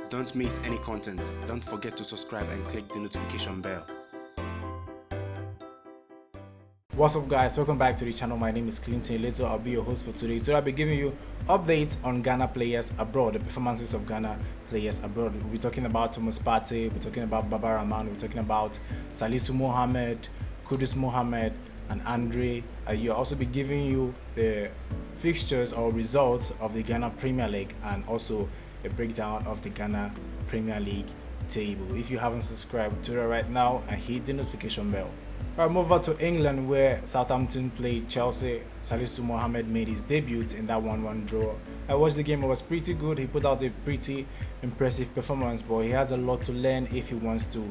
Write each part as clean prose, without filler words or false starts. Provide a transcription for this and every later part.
Don't miss any content. Don't forget to subscribe and click the notification bell. What's up, guys? Welcome back to the channel. My name is Clinton Leto. I'll be your host for today. Today I'll be giving you updates on Ghana players abroad, the performances of Ghana players abroad. We'll be talking about Thomas Partey, we're talking about Rahman, we're talking about Sellssi Mohammed, Kudus Mohammed, and Anyew'S. I'll also be giving you the fixtures or results of the Ghana Premier League and also a breakdown of the Ghana Premier League table. If you haven't subscribed, do that right now and hit the notification bell. Alright, move over to England, where Southampton played Chelsea. Sellssi Mohammed made his debut in that 1-1 draw. I watched the game, it was pretty good. He put out a pretty impressive performance, but he has a lot to learn if he wants to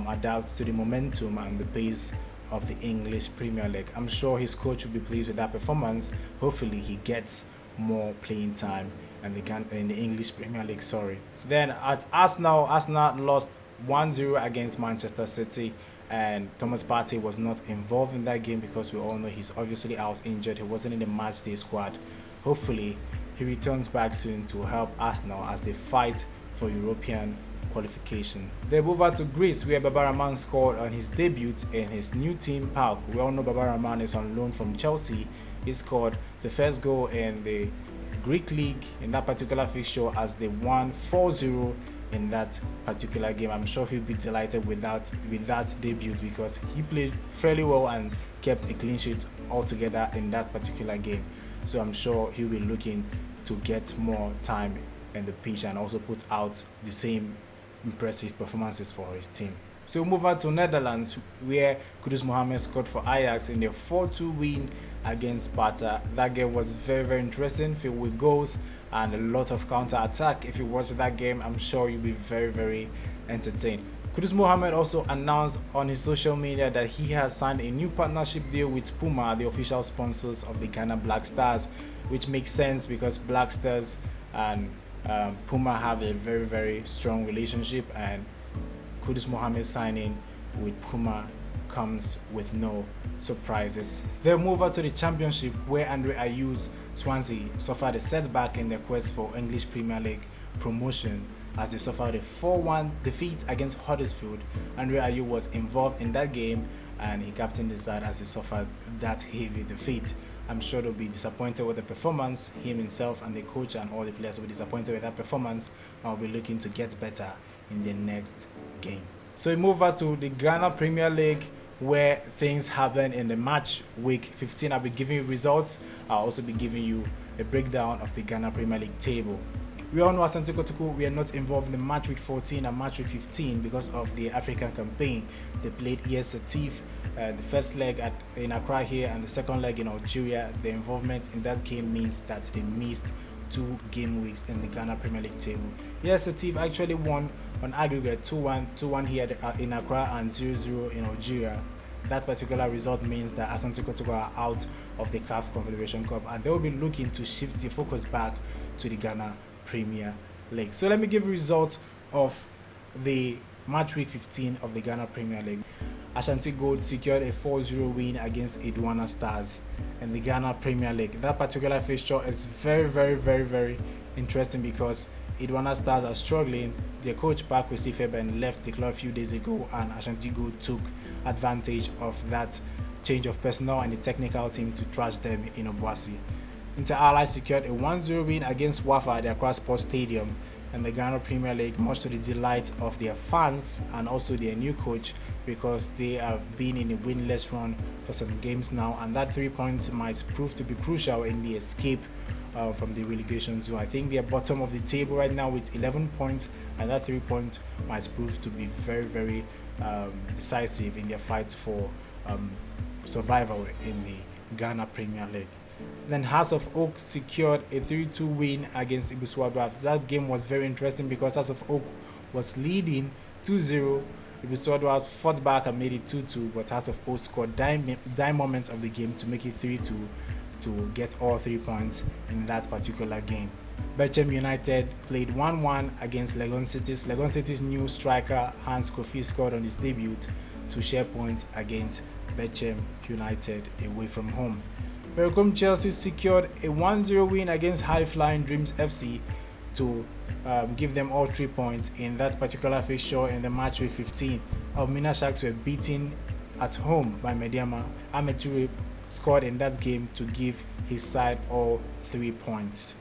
adapt to the momentum and the pace of the English Premier League. I'm sure his coach will be pleased with that performance. Hopefully he gets more playing time in the English Premier League. Then at Arsenal lost 1-0 against Manchester City, and Thomas Partey was not involved in that game because we all know he's obviously out injured. He wasn't in the match day squad. Hopefully he returns back soon to help Arsenal as they fight for European qualification. They move over to Greece, where Rahman scored on his debut in his new team PAOK. We all know Rahman is on loan from Chelsea. He scored the first goal in the Greek league in that particular fixture as they won 4-0 in that particular game. I'm sure he'll be delighted with that debut because he played fairly well and kept a clean sheet altogether in that particular game. So I'm sure he'll be looking to get more time in the pitch and also put out the same impressive performances for his team. So we'll move on to Netherlands, where Kudus Mohammed scored for Ajax in their 4-2 win against Sparta. That game was very, very interesting, filled with goals and a lot of counter-attack. If you watch that game, I'm sure you'll be very, very entertained. Kudus Mohammed also announced on his social media that he has signed a new partnership deal with Puma, the official sponsors of the Ghana Black Stars, which makes sense because Black Stars and Puma have a very, very strong relationship, and Kudus Mohammed signing with Puma comes with no surprises. They move over to the Championship, where Anyew'S Swansea suffered a setback in their quest for English Premier League promotion as they suffered a 4-1 defeat against Huddersfield. Anyew'S was involved in that game and he captained the side as he suffered that heavy defeat. I'm sure they'll be disappointed with the performance. Him himself and the coach and all the players will be disappointed with that performance and will be looking to get better in the next game. So we move over to the Ghana Premier League, where things happen in the match week 15. I'll be giving you results. I'll also be giving you a breakdown of the Ghana Premier League table. We all know Asante Kotoko, we are not involved in the match week 14 and match week 15 because of the African campaign. They played ES Satif, the first leg in Accra here and the second leg in Algeria. The involvement in that game means that they missed 2 game weeks in the Ghana Premier League table. ES Satif actually won on aggregate 2-1 here in Accra and 0-0 in Algeria. That particular result means that Asante Kotoko are out of the CAF Confederation Cup and they will be looking to shift the focus back to the Ghana Premier League. So let me give you results of the match week 15 of the Ghana Premier League. Ashanti Gold secured a 4-0 win against Edwana Stars in the Ghana Premier League. That particular fixture is very, very, very, very interesting because Edwana Stars are struggling. Their coach Park Wesifeben left the club a few days ago and Ashanti Gold took advantage of that change of personnel and the technical team to trash them in Obuasi. Inter Allies secured a 1-0 win against Wafa at the Accra Sports Stadium in the Ghana Premier League, much to the delight of their fans and also their new coach, because they have been in a winless run for some games now, and that 3 points might prove to be crucial in the escape from the relegation zone. I think they are bottom of the table right now with 11 points, and that 3 points might prove to be very, very decisive in their fight for survival in the Ghana Premier League. Then Hearts of Oak secured a 3-2 win against Ibiswa Drafts. That game was very interesting because Hearts of Oak was leading 2-0. Ibiswa Drafts fought back and made it 2-2, but Hearts of Oak scored dime moments of the game to make it 3-2 to get all 3 points in that particular game. Bechem United played 1-1 against Legon Cities. Legon Cities' new striker Hans Kofi scored on his debut to share points against Bechem United away from home. Bericom Chelsea secured a 1-0 win against High Flying Dreams FC to give them all 3 points in that particular fixture in the match week 15. Elmina Sharks were beaten at home by Mediama. Ahmed Toure scored in that game to give his side all 3 points.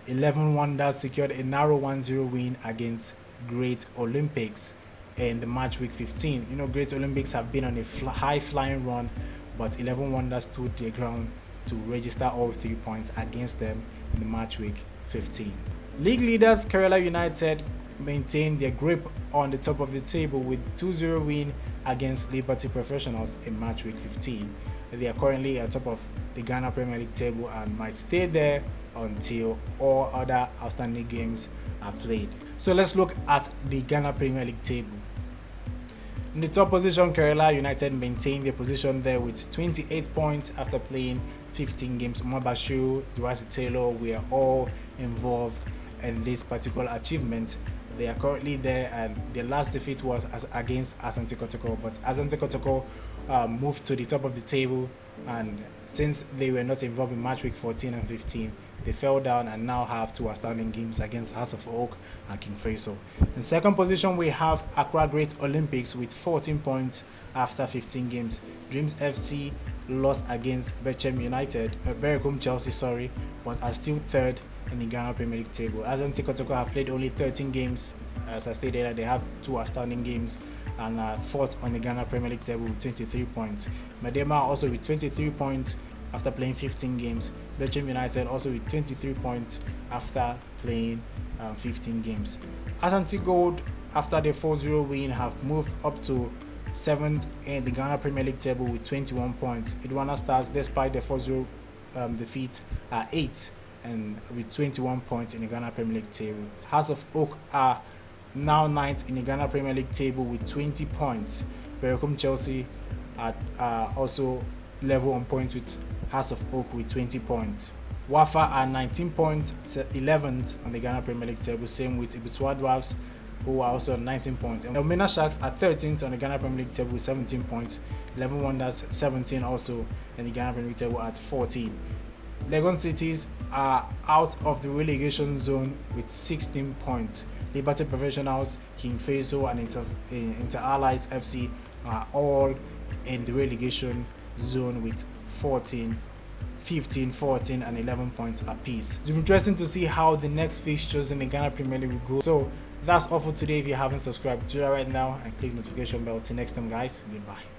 11 Wonders secured a narrow 1-0 win against Great Olympics in the match week 15. You know, Great Olympics have been on a high flying run, but 11 Wonders stood their ground to register all 3 points against them in the match week 15. League leaders Kerala United maintained their grip on the top of the table with 2-0 win against Liberty Professionals in match week 15. They are currently at top of the Ghana Premier League table and might stay there until all other outstanding games are played. So let's look at the Ghana Premier League table. In the top position, Kerala United maintained their position there with 28 points after playing 15 games. Umar Bashir, Duwasi Taylor, we are all involved in this particular achievement. They are currently there, and their last defeat was against Asante Kotoko, but Asante Kotoko moved to the top of the table, and since they were not involved in match week 14 and 15, they fell down and now have 2 outstanding games against House of Oak and King Faisal. In second position, we have Accra Great Olympics with 14 points after 15 games. Dreams FC lost against Berekum Chelsea, but are still third in the Ghana Premier League table. Asante Kotoko have played only 13 games. As I stated earlier, they have 2 outstanding games and are fourth on the Ghana Premier League table with 23 points. Medema also with 23 points after playing 15 games. Bechem United also with 23 points after playing 15 games. Asante Gold, after the 4-0 win, have moved up to 7th in the Ghana Premier League table with 21 points. Idwana Stars, despite the 4-0 defeat, are 8th and with 21 points in the Ghana Premier League table. House of Oak are now 9th in the Ghana Premier League table with 20 points. Berekum Chelsea are also level on points with House of Oak with 20 points. Wafa are 19 points, 11th on the Ghana Premier League table, same with Ibiswa Dwarfs, who are also on 19 points. And Elmina Sharks are 13th on the Ghana Premier League table with 17 points. 11 Wonders 17 also in the Ghana Premier League table at 14. Legon Cities are out of the relegation zone with 16 points. Liberty Professionals, King Faisal and Inter Allies FC are all in the relegation zone with 14, 15, 14 and 11 points apiece. It's interesting to see how the next fixtures in the Ghana Premier League will go. So that's all for today. If you haven't subscribed, do that right now and click the notification bell. Till next time, guys, goodbye.